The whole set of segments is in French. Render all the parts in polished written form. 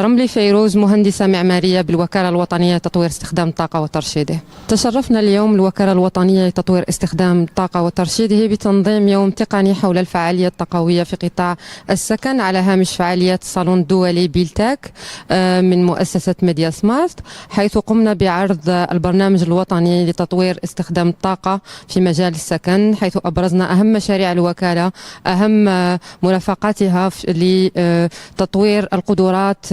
رملي فيروز، مهندسة معمارية بالوكالة الوطنية لتطوير استخدام الطاقة وترشيده. تشرفنا اليوم الوكالة الوطنية لتطوير استخدام الطاقة وترشيده بتنظيم يوم تقني حول الفعالية الطاقوية في قطاع السكن على هامش فعاليات الصالون الدولي بيلتاك من مؤسسة ميديا سمارت، حيث قمنا بعرض البرنامج الوطني لتطوير استخدام الطاقة في مجال السكن، حيث أبرزنا أهم مشاريع الوكالة، أهم مرافقاتها لتطوير القدرات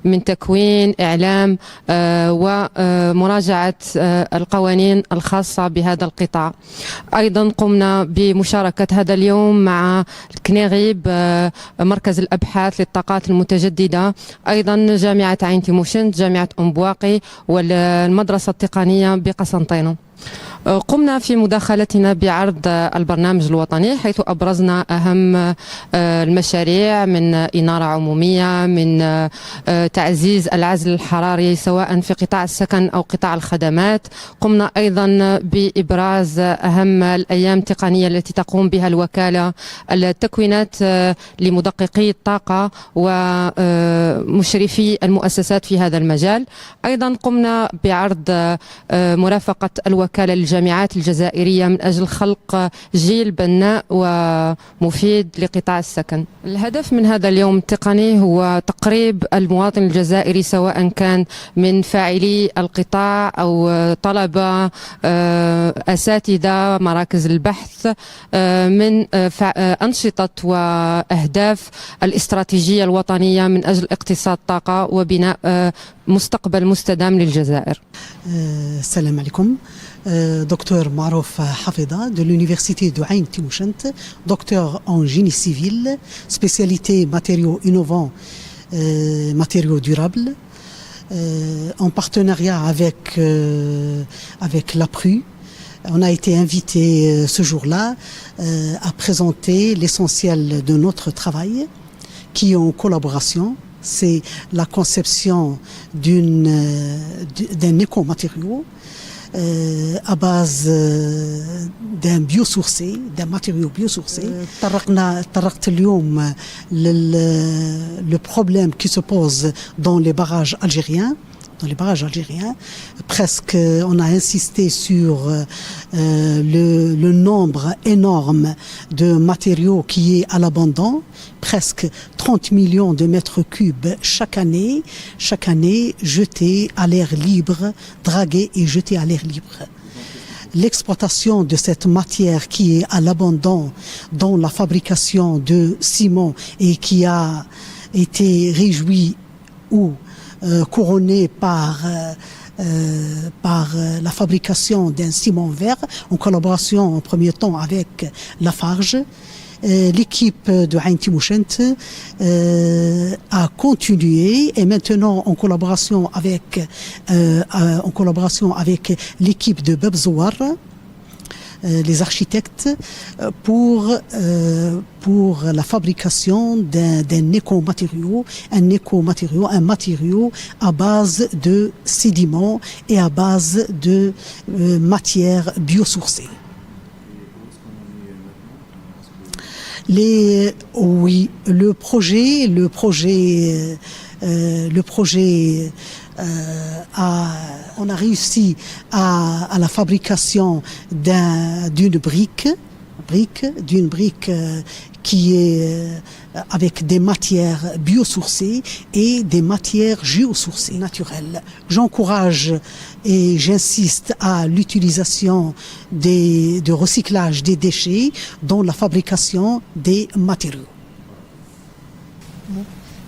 من تكوين، إعلام ومراجعة القوانين الخاصة بهذا القطاع. أيضا قمنا بمشاركة هذا اليوم مع كنيغيب، مركز الأبحاث للطاقات المتجددة، أيضا جامعة عين تيموشنت، جامعة أم بواقي، والمدرسة التقنية بقسنطينة. قمنا في مداخلتنا بعرض البرنامج الوطني، حيث أبرزنا أهم المشاريع من إنارة عمومية، من تعزيز العزل الحراري سواء في قطاع السكن أو قطاع الخدمات. قمنا أيضا بإبراز أهم الأيام التقنية التي تقوم بها الوكالة، التكوينات لمدققي الطاقة ومشرفي المؤسسات في هذا المجال. أيضا قمنا بعرض مرافقة الوكالة للجامعات الجزائرية من أجل خلق جيل بناء ومفيد لقطاع السكن. الهدف من هذا اليوم التقني هو تقريب المواطن الجزائري، سواء كان من فاعلي القطاع أو طلبة، أساتذة، مراكز البحث، من أنشطة وأهداف الاستراتيجية الوطنية من أجل اقتصاد طاقة وبناء مستقبل مستدام للجزائر. السلام عليكم. Docteur Marouf Hafeda de l'université de Ain Timoshent, docteur en génie civil, spécialité matériaux innovants, matériaux durables, en partenariat avec l'APRU. On a été invité ce jour-là à présenter l'essentiel de notre travail qui est en collaboration. C'est la conception d'un écomatériau à base d'un biosourcé, d'un matériau biosourcé. طرقت اليوم le problème qui se pose dans les barrages algériens. Presque, on a insisté sur le nombre énorme de matériaux qui est à l'abandon, presque 30 millions de mètres cubes chaque année jetés à l'air libre, dragués et jetés à l'air libre. L'exploitation de cette matière qui est à l'abandon dans la fabrication de ciment et qui a été réjouie ou couronné par la fabrication d'un ciment vert en collaboration en premier temps avec Lafarge. L'équipe de Ain Timoshent a continué et maintenant en collaboration avec l'équipe de Babzouar, les architectes, pour la fabrication d'un écomatériau, un matériau à base de sédiments et à base de matières biosourcées. Le projet on a réussi à la fabrication d'une brique qui est avec des matières biosourcées et des matières géosourcées naturelles. J'encourage et j'insiste à l'utilisation de recyclage des déchets dans la fabrication des matériaux.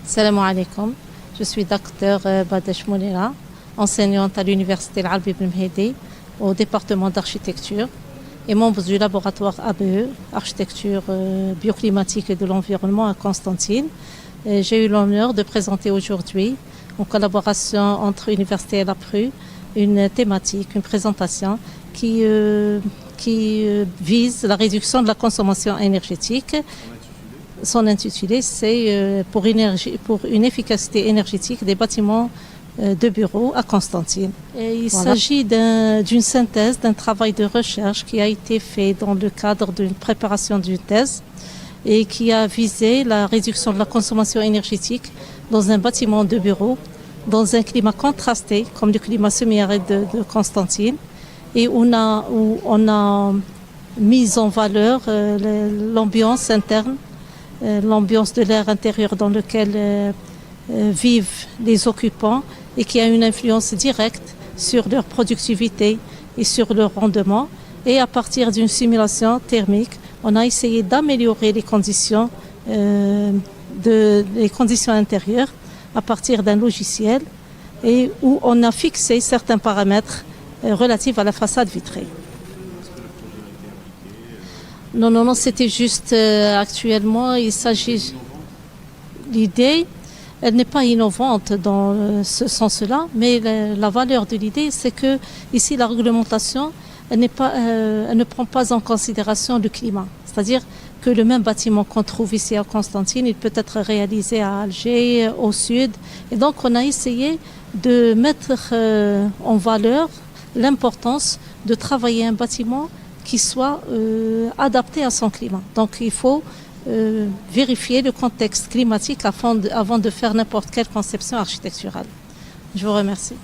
Salam alaikum. Je suis docteur Badesh Mounira, enseignante à l'université Al-Arbi Ibn Mehdi au département d'architecture et membre du laboratoire ABE, architecture bioclimatique et de l'environnement à Constantine. J'ai eu l'honneur de présenter aujourd'hui, en collaboration entre l'université et l'APRU, une thématique, une présentation qui vise la réduction de la consommation énergétique. Son intitulé, c'est pour une efficacité énergétique des bâtiments de bureaux à Constantine. Il s'agit d'une synthèse, d'un travail de recherche qui a été fait dans le cadre d'une préparation d'une thèse et qui a visé la réduction de la consommation énergétique dans un bâtiment de bureau, dans un climat contrasté, comme le climat semi-aride de Constantine, et où on a mis en valeur l'ambiance interne, l'ambiance de l'air intérieur dans lequel vivent les occupants et qui a une influence directe sur leur productivité et sur leur rendement. Et à partir d'une simulation thermique, on a essayé d'améliorer les conditions intérieures à partir d'un logiciel et où on a fixé certains paramètres relatifs à la façade vitrée. Non, c'était juste actuellement, il s'agit... L'idée, elle n'est pas innovante dans ce sens-là, mais la valeur de l'idée, c'est que ici, la réglementation, elle ne prend pas en considération le climat. C'est-à-dire que le même bâtiment qu'on trouve ici à Constantine, il peut être réalisé à Alger, au sud. Et donc, on a essayé de mettre en valeur l'importance de travailler un bâtiment qui soit adapté à son climat. Donc, il faut vérifier le contexte climatique avant de faire n'importe quelle conception architecturale. Je vous remercie.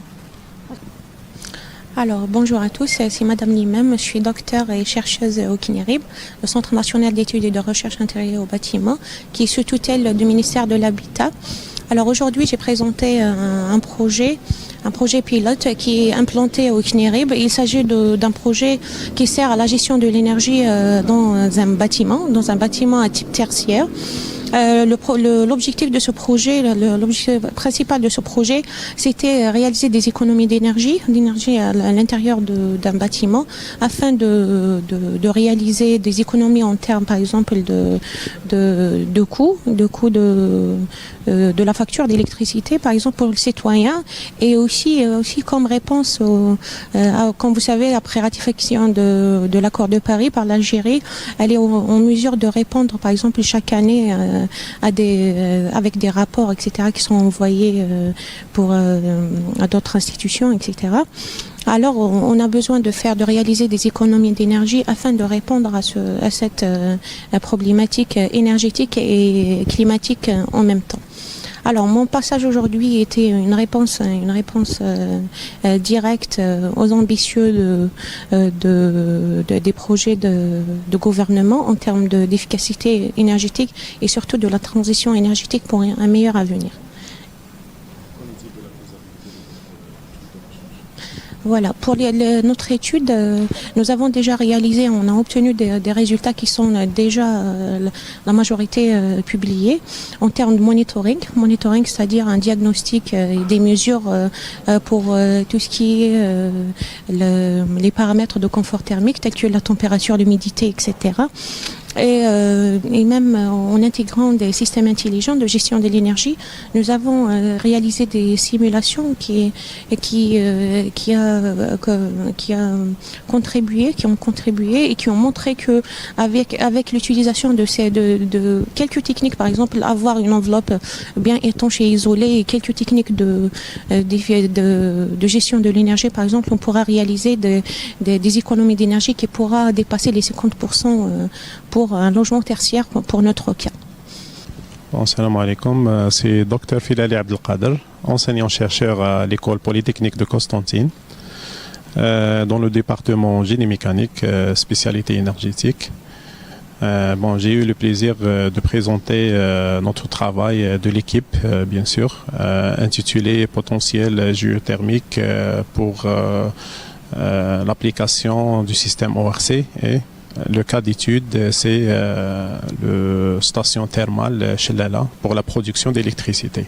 Alors, bonjour à tous, c'est Madame Limem, je suis docteure et chercheuse au CNERIB, le Centre national d'études et de recherche intérieure au bâtiment, qui est sous tutelle du ministère de l'Habitat. Alors aujourd'hui, j'ai présenté un projet pilote qui est implanté au CNERIB. Il s'agit d'un projet qui sert à la gestion de l'énergie dans un bâtiment à type tertiaire. L'objectif de ce projet, l'objectif principal de ce projet, c'était réaliser des économies d'énergie à l'intérieur d'un bâtiment, afin de réaliser des économies en termes, par exemple, de coûts de la facture d'électricité, par exemple pour le citoyen, et aussi comme réponse comme vous savez, après ratification de l'accord de Paris par l'Algérie, elle est en mesure de répondre, par exemple, chaque année avec des rapports, etc., qui sont envoyés à d'autres institutions, etc. Alors, on a besoin de réaliser des économies d'énergie afin de répondre à cette problématique énergétique et climatique en même temps. Alors, mon passage aujourd'hui était une réponse directe aux ambitieux des projets de gouvernement en termes d'efficacité énergétique et surtout de la transition énergétique pour un meilleur avenir. Voilà, pour notre étude, nous avons déjà réalisé, on a obtenu des résultats qui sont déjà la majorité publiés en termes de monitoring, c'est-à-dire un diagnostic et des mesures pour tout ce qui est les paramètres de confort thermique, tels que la température, l'humidité, etc. Et même en intégrant des systèmes intelligents de gestion de l'énergie, nous avons réalisé des simulations qui ont contribué et qui ont montré que avec l'utilisation de quelques techniques, par exemple avoir une enveloppe bien étanche et isolée, et quelques techniques de gestion de l'énergie, par exemple, on pourra réaliser des économies d'énergie qui pourra dépasser les 50% pour un logement tertiaire pour notre cas. Bon, salam alaikum, c'est Dr Filali Abdelkader, enseignant-chercheur à l'école polytechnique de Constantine, dans le département génie mécanique, spécialité énergétique. J'ai eu le plaisir de présenter notre travail de l'équipe, bien sûr, intitulé Potentiel géothermique pour l'application du système ORC. Et le cas d'étude, c'est la station thermale Chellala pour la production d'électricité.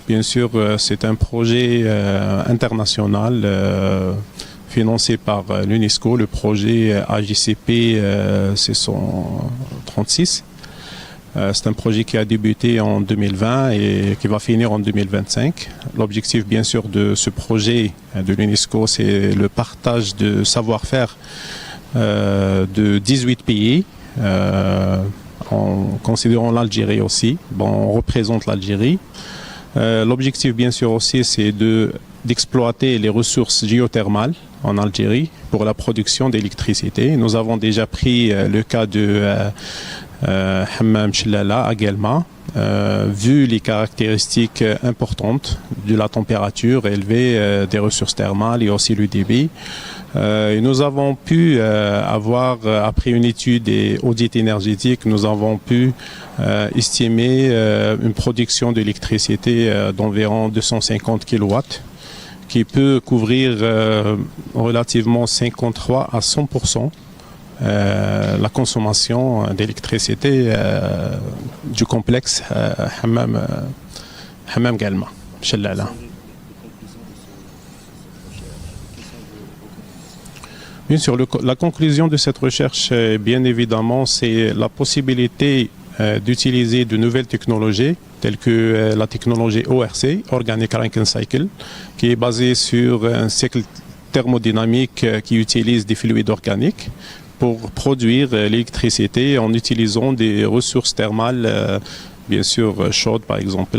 Bien sûr, c'est un projet international financé par l'UNESCO, le projet AJCP 636. C'est un projet qui a débuté en 2020 et qui va finir en 2025. L'objectif, bien sûr, de ce projet de l'UNESCO, c'est le partage de savoir-faire de 18 pays, en considérant l'Algérie aussi. On représente l'Algérie. L'objectif, bien sûr, aussi, c'est d'exploiter les ressources géothermales en Algérie pour la production d'électricité. Nous avons déjà pris le cas de Hammam Chellala à Guelma, vu les caractéristiques importantes de la température élevée des ressources thermales et aussi le débit. Et nous avons pu avoir, après une étude et audit énergétique, nous avons pu estimer une production d'électricité d'environ 250 kW qui peut couvrir relativement 53 à 100% la consommation d'électricité du complexe Hammam Galma, Chellala. Bien sûr, la conclusion de cette recherche, bien évidemment, c'est la possibilité d'utiliser de nouvelles technologies telles que la technologie ORC, Organic Rankine Cycle, qui est basée sur un cycle thermodynamique qui utilise des fluides organiques pour produire l'électricité en utilisant des ressources thermales, bien sûr chaudes par exemple,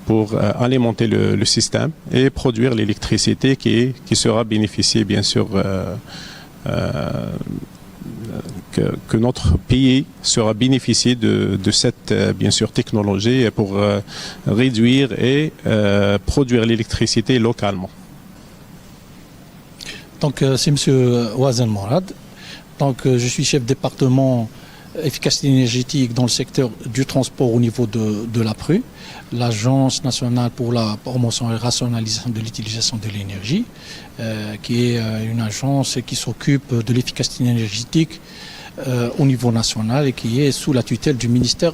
pour alimenter le système et produire l'électricité qui sera bénéficiée bien sûr que notre pays sera bénéficié de cette bien sûr technologie pour réduire et produire l'électricité localement. Donc c'est M. Ouazen Mourad. Donc je suis chef département efficacité énergétique dans le secteur du transport au niveau de l'APRU, l'Agence nationale pour la promotion et rationalisation de l'utilisation de l'énergie, qui est une agence qui s'occupe de l'efficacité énergétique au niveau national et qui est sous la tutelle du ministère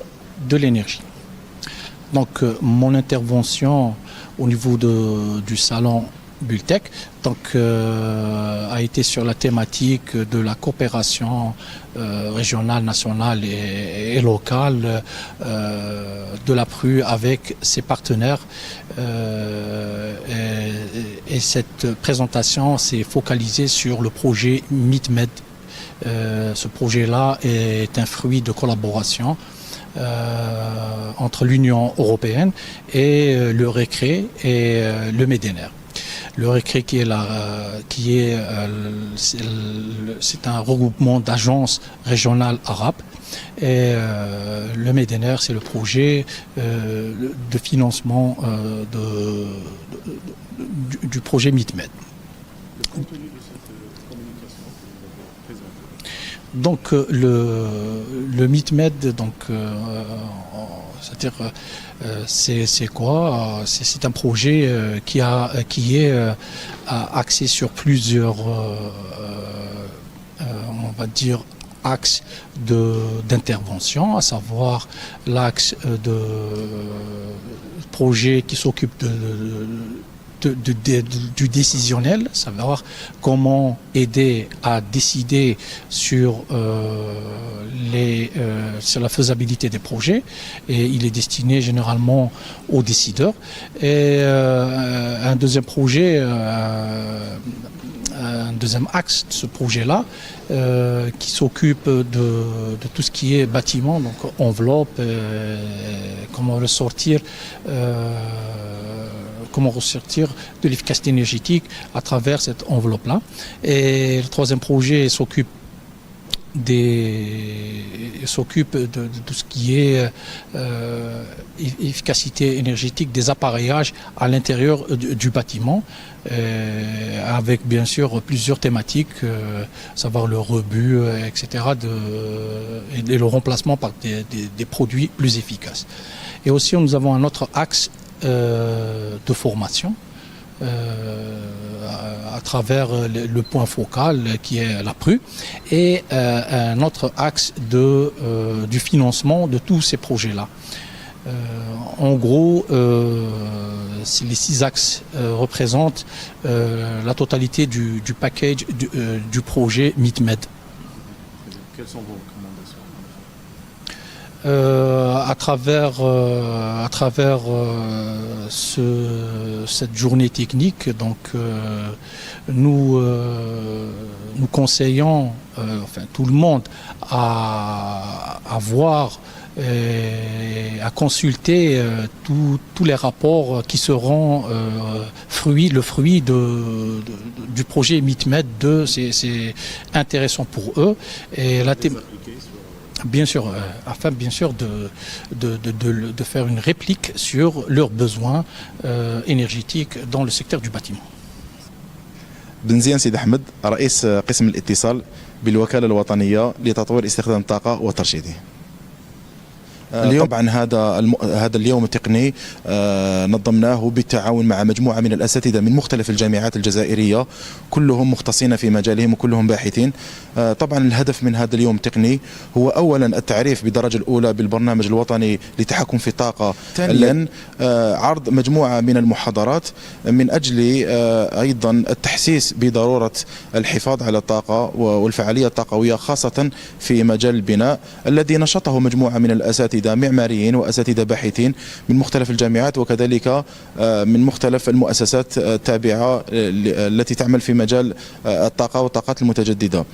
de l'énergie. Donc mon intervention au niveau du salon Bultec a été sur la thématique de la coopération régionale, nationale et locale de l'APRU avec ses partenaires. Et cette présentation s'est focalisée sur le projet MITMED. Ce projet-là est un fruit de collaboration entre l'Union européenne et le RECRE et le MEDENER. Le RECRE c'est un regroupement d'agences régionales arabes et le MEDENER c'est le projet de financement du projet MITMED. Donc le MITMED, c'est-à-dire c'est quoi? C'est un projet qui est axé sur plusieurs, on va dire, axes d'intervention, à savoir l'axe de projet qui s'occupe du décisionnel, savoir comment aider à décider sur la faisabilité des projets, et il est destiné généralement aux décideurs. Et un deuxième projet, un deuxième axe de ce projet-là, qui s'occupe de tout ce qui est bâtiment, donc enveloppe, comment ressortir de l'efficacité énergétique à travers cette enveloppe-là. Et le troisième projet s'occupe de tout ce qui est efficacité énergétique des appareillages à l'intérieur du bâtiment, avec bien sûr plusieurs thématiques, savoir le rebut, etc., et le remplacement par des produits plus efficaces. Et aussi nous avons un autre axe de formation à travers le point focal qui est l'APRU, et un autre axe du financement de tous ces projets-là. En gros, les 6 axes représentent la totalité du package du projet MITMED. Quelles sont vos recommandations? À travers cette journée technique, donc nous conseillons tout le monde à voir et à consulter tous les rapports qui seront le fruit du projet MITMED 2. C'est intéressant pour eux. Et Bien sûr, afin bien sûr de faire une réplique sur leurs besoins énergétiques dans le secteur du bâtiment. بنزيان سيد أحمد رئيس قسم الاتصال بالوكالة الوطنية لتطوير استخدام الطاقة وترشيده. اليوم طبعا هذا اليوم التقني نظمناه بالتعاون مع مجموعة من الأساتذة من مختلف الجامعات الجزائرية، كلهم مختصين في مجالهم وكلهم باحثين. طبعا الهدف من هذا اليوم التقني هو أولا التعريف بالدرجة الأولى بالبرنامج الوطني للتحكم في الطاقة، ثانيا عرض مجموعة من المحاضرات من أجل أيضا التحسيس بضرورة الحفاظ على الطاقة والفعالية الطاقوية خاصة في مجال البناء الذي نشطه مجموعة من الأساتذة معماريين وأساتذة باحثين من مختلف الجامعات وكذلك من مختلف المؤسسات التابعة التي تعمل في مجال الطاقة والطاقات المتجددة.